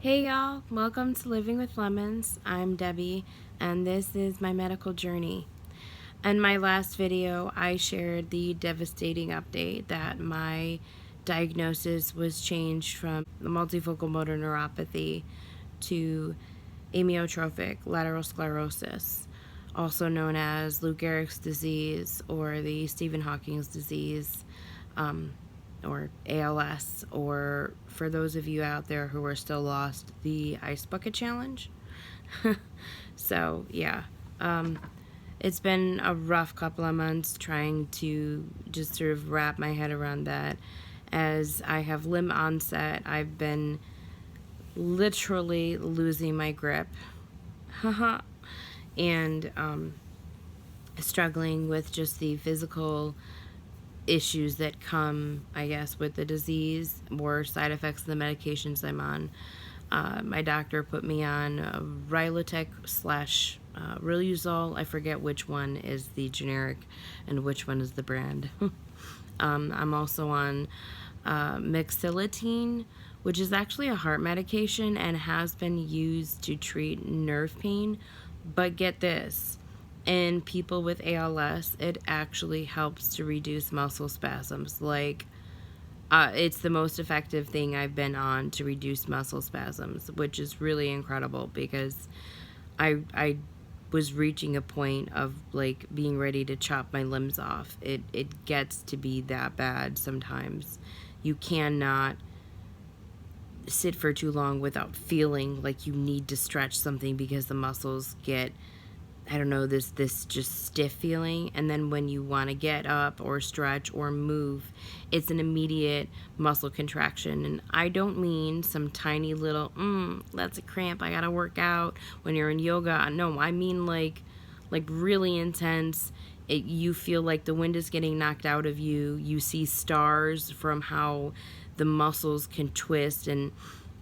Hey y'all, welcome to Living with Lemons. I'm Debbie, and this is my medical journey. In my last video, I shared the devastating update that my diagnosis was changed from multifocal motor neuropathy to amyotrophic lateral sclerosis, also known as Lou Gehrig's disease or the Stephen Hawking's disease. Or ALS, or for those of you out there who are still lost, the Ice Bucket Challenge. So, yeah, it's been a rough couple of months trying to just sort of wrap my head around that. As I have limb onset, I've been literally losing my grip. And struggling with just the physical issues that come, I guess, with the disease or side effects of the medications I'm on. My doctor put me on Rilotec slash Riluzole. I forget which one is the generic and which one is the brand. I'm also on Mexilotine, which is actually a heart medication and has been used to treat nerve pain. But get this, in people with ALS, it actually helps to reduce muscle spasms. It's the most effective thing I've been on to reduce muscle spasms, which is really incredible because I was reaching a point of like being ready to chop my limbs off. It gets to be that bad sometimes. You cannot sit for too long without feeling like you need to stretch something because the muscles get, I don't know, this just stiff feeling. And then when you want to get up or stretch or move, it's an immediate muscle contraction. And I don't mean some tiny little, that's a cramp, I gotta work out when you're in yoga. No, I mean like really intense. You feel like the wind is getting knocked out of you. You see stars from how the muscles can twist. And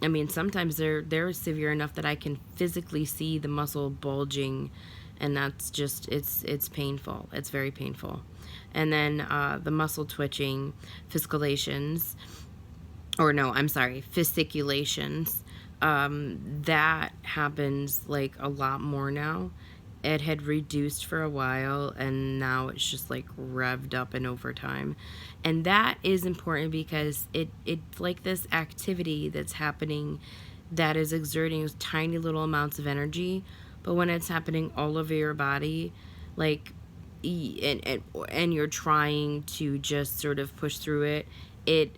I mean, sometimes they're severe enough that I can physically see the muscle bulging, and that's just, it's painful. It's very painful. And then the muscle twitching, fasciculations, that happens like a lot more now. It had reduced for a while, and now it's just like revved up in overtime. And that is important because it's like this activity that's happening that is exerting tiny little amounts of energy, but when it's happening all over your body, like, and you're trying to just sort of push through it, it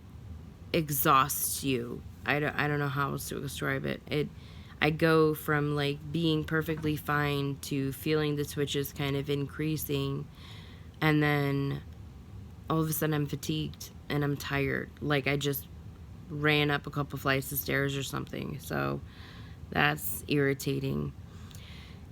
exhausts you. I don't know how else to describe it. I go from like being perfectly fine to feeling the twitches kind of increasing, and then all of a sudden I'm fatigued and I'm tired. Like I just ran up a couple flights of stairs or something. So that's irritating.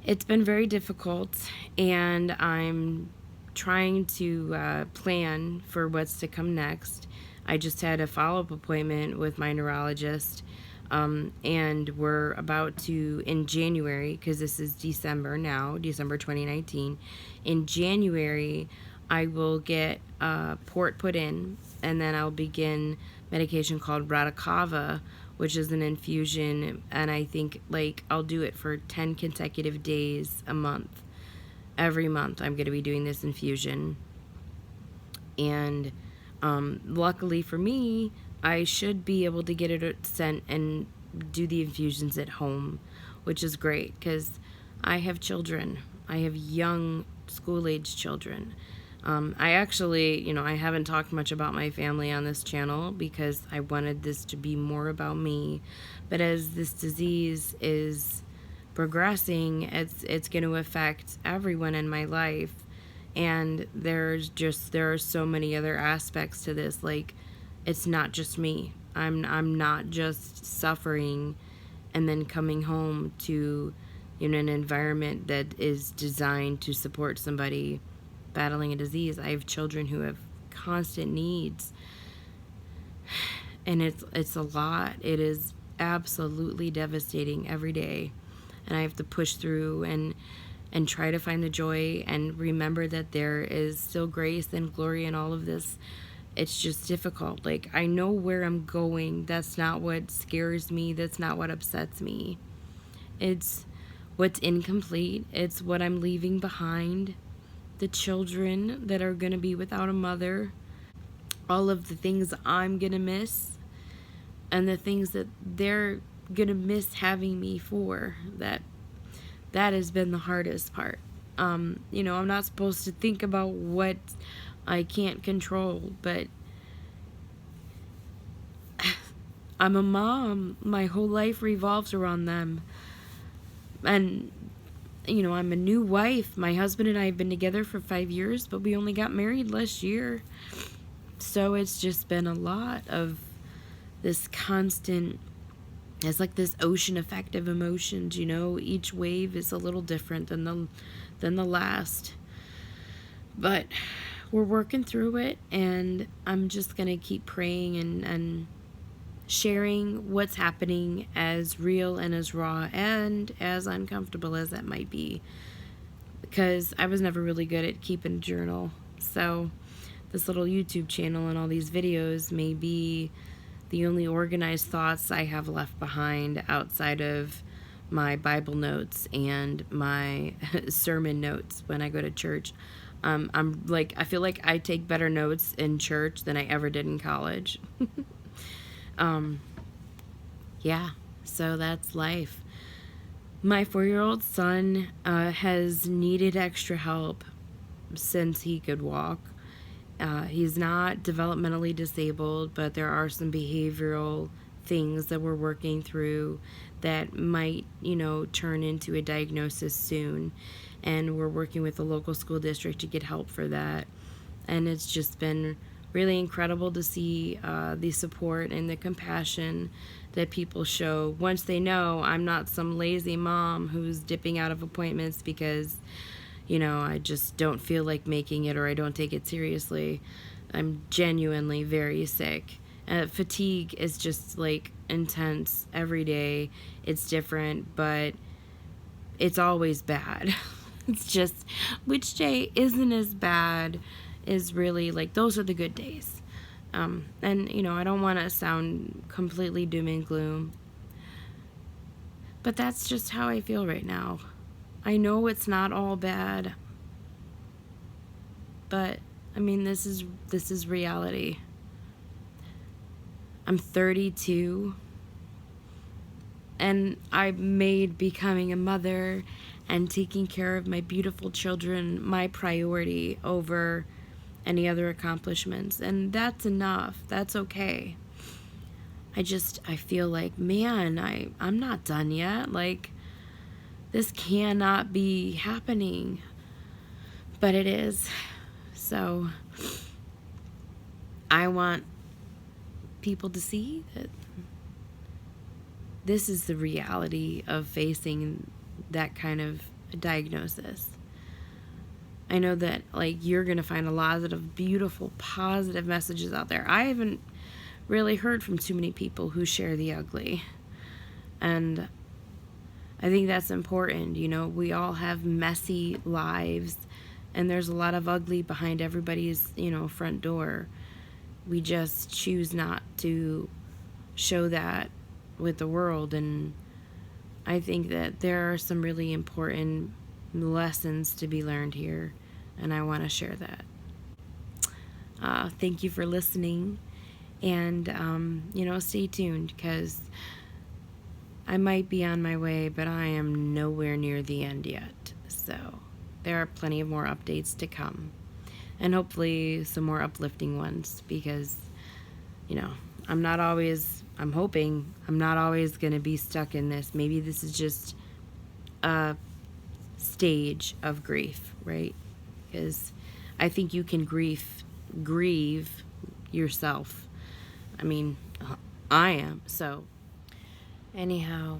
It's been very difficult, and I'm trying to plan for what's to come next. I just had a follow-up appointment with my neurologist, and we're about to, in January, because this is December now, December 2019, in January, I will get a port put in, and then I'll begin medication called Radicava, which is an infusion, and I think like I'll do it for 10 consecutive days a month. Every month I'm going to be doing this infusion. And luckily for me, I should be able to get it sent and do the infusions at home, which is great because I have children. I have young school-age children. I actually, I haven't talked much about my family on this channel because I wanted this to be more about me. But as this disease is progressing, it's going to affect everyone in my life. And there are so many other aspects to this. Like, it's not just me. I'm not just suffering and then coming home to, an environment that is designed to support somebody battling a disease. I have children who have constant needs, and it's a lot. It is absolutely devastating every day, and I have to push through and try to find the joy and remember that there is still grace and glory in all of this, it's just difficult. Like, I know where I'm going. That's not what scares me. That's not what upsets me. It's what's incomplete. It's what I'm leaving behind. The children that are going to be without a mother. All of the things I'm going to miss. And the things that they're going to miss having me for. That has been the hardest part. I'm not supposed to think about what I can't control, but I'm a mom. My whole life revolves around them. And, I'm a new wife. My husband and I have been together for 5 years, but we only got married last year. So it's just been a lot of this constant, it's like this ocean effect of emotions, each wave is a little different than the last. But we're working through it, and I'm just going to keep praying and sharing what's happening as real and as raw and as uncomfortable as that might be, because I was never really good at keeping a journal. So this little YouTube channel and all these videos may be the only organized thoughts I have left behind outside of my Bible notes and my sermon notes when I go to church. I feel like I take better notes in church than I ever did in college. Yeah, so that's life. My 4-year-old son has needed extra help since he could walk. He's not developmentally disabled, but there are some behavioral things that we're working through that might, turn into a diagnosis soon. And we're working with the local school district to get help for that. And it's just been really incredible to see the support and the compassion that people show once they know I'm not some lazy mom who's dipping out of appointments because, I just don't feel like making it or I don't take it seriously. I'm genuinely very sick. Fatigue is just like intense every day. It's different, but it's always bad. It's just which day isn't as bad is really like those are the good days. And I don't want to sound completely doom and gloom, but that's just how I feel right now. I know it's not all bad, but this is reality. I'm 32, and I made becoming a mother and taking care of my beautiful children my priority over any other accomplishments, and that's enough. That's okay. I feel like, man, I'm not done yet. Like, this cannot be happening, but it is. So I want people to see that this is the reality of facing that kind of diagnosis. I know that you're going to find a lot of beautiful, positive messages out there. I haven't really heard from too many people who share the ugly. And I think that's important. We all have messy lives, and there's a lot of ugly behind everybody's, front door. We just choose not to show that with the world. And I think that there are some really important lessons to be learned here, and I want to share that. Thank you for listening, and stay tuned, because I might be on my way, but I am nowhere near the end yet. So there are plenty of more updates to come, and hopefully some more uplifting ones, because I'm hoping I'm not always going to be stuck in this. Maybe this is just a stage of grief, right? Because I think you can grieve yourself. I am. So anyhow,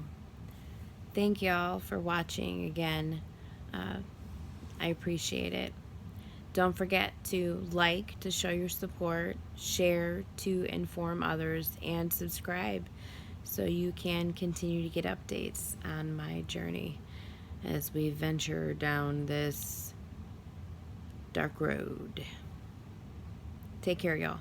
thank y'all for watching again. I appreciate it. Don't forget to like to show your support, share to inform others, and subscribe so you can continue to get updates on my journey as we venture down this dark road. Take care, y'all.